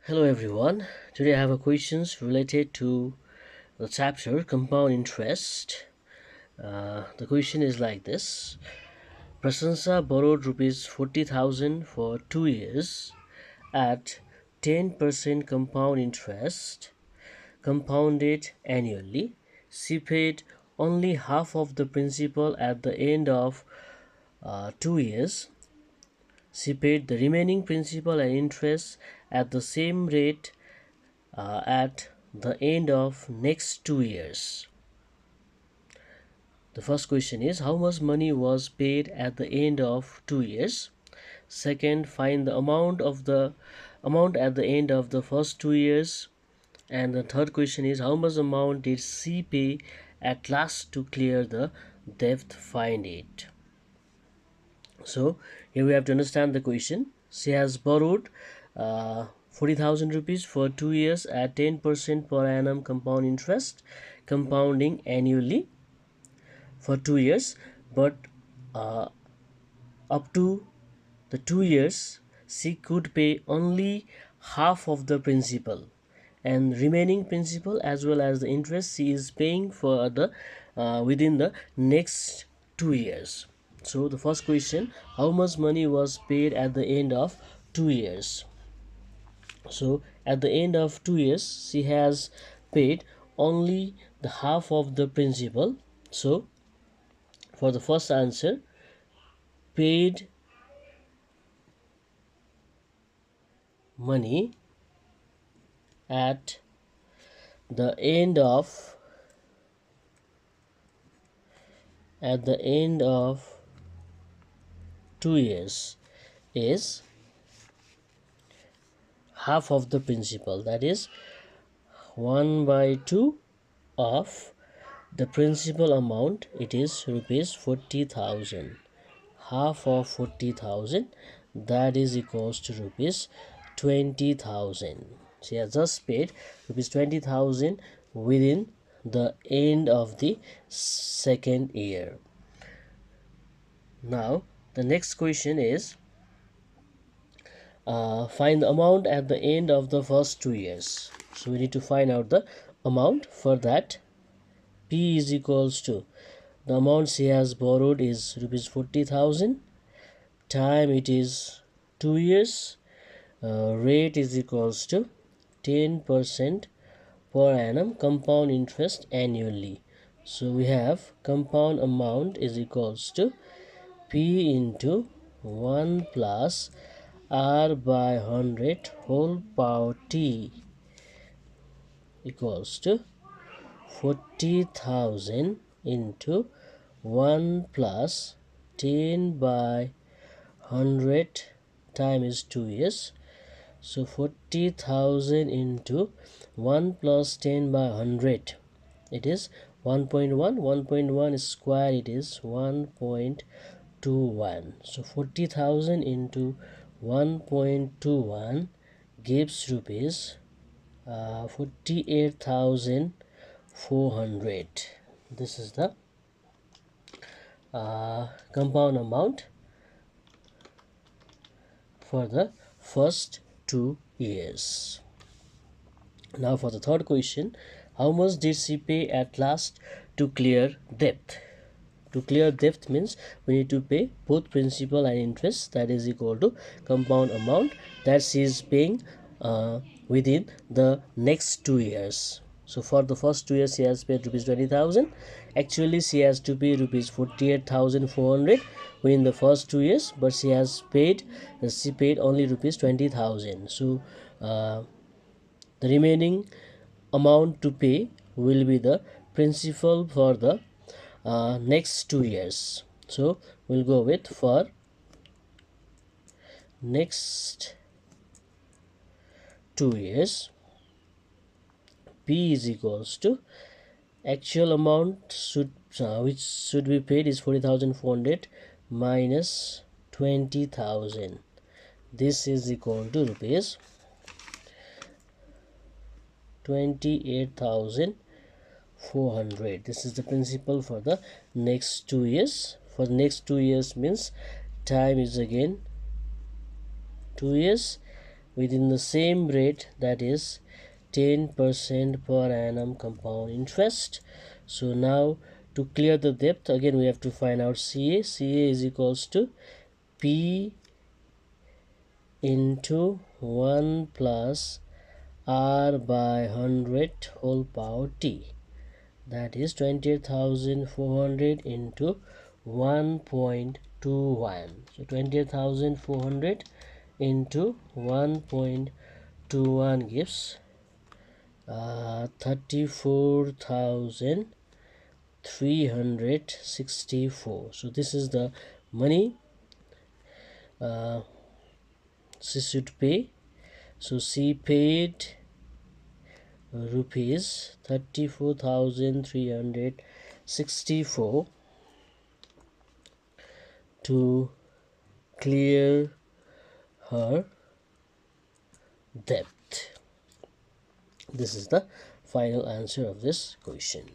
Hello everyone. Today I have a questions related to the chapter compound interest. The question is like this. Prasansha borrowed rupees 40,000 for 2 years at 10% compound interest compounded annually. She paid only half of the principal at the end of 2 years. She paid the remaining principal and interest at the same rate at the end of next 2 years. The first question is how much money was paid at the end of 2 years. Second, find the amount at the end of the first 2 years. And the third question is how much amount did C pay at last to clear the debt. Find it. So here we have to understand the question. She has borrowed 40,000 rupees for 2 years at 10% per annum compound interest, compounding annually for 2 years, but uh, up to the 2 years she could pay only half of the principal, and remaining principal as well as the interest she is paying for the within the next 2 years. So the first question, how much money was paid at the end of 2 years? So at the end of 2 years she has paid only the half of the principal. So for the first answer, paid money at the end of 2 years is half of the principal, that is 1 by 2 of the principal amount. It is rupees 40,000. Half of 40,000, that is equals to rupees 20,000. She has just paid rupees 20,000 within the end of the second year. Now the next question is find the amount at the end of the first 2 years. So we need to find out the amount. For that, P is equals to the amount she has borrowed is rupees 40,000, time it is 2 years, rate is equals to 10% per annum compound interest annually. So we have compound amount is equals to P into 1 plus R by 100 whole power T equals to 40,000 into 1 plus 10 by 100 time is 2 years. So 40,000 into 1 plus 10 by 100, it is 1.1. 1.1 square, it is 1.21. So 40,000 into 1.21 gives rupees 48,400. This is the compound amount for the first 2 years. Now for the third question, how much did she pay at last to clear debt? To clear debt means we need to pay both principal and interest, that is equal to compound amount that she is paying within the next 2 years. So for the first 2 years she has paid rupees 20,000. Actually she has to pay rupees 48,400 within the first 2 years, but she paid only rupees 20,000. So the remaining amount to pay will be the principal for the next 2 years. So we'll go with for next 2 years, P is equals to actual amount which should be paid is 40,400 minus 20,000. This is equal to rupees 28,400. This is the principal for the next 2 years. For the next 2 years means time is again 2 years, within the same rate, that is 10% per annum compound interest. So now to clear the debt, again we have to find out CA. CA is equals to P into 1 plus R by 100 whole power T, that is 20,400 into 1.21. So 20,400 into 1.21 gives 34,364. So this is the money she should pay. So she paid rupees 34,364 to clear her debt. This is the final answer of this question.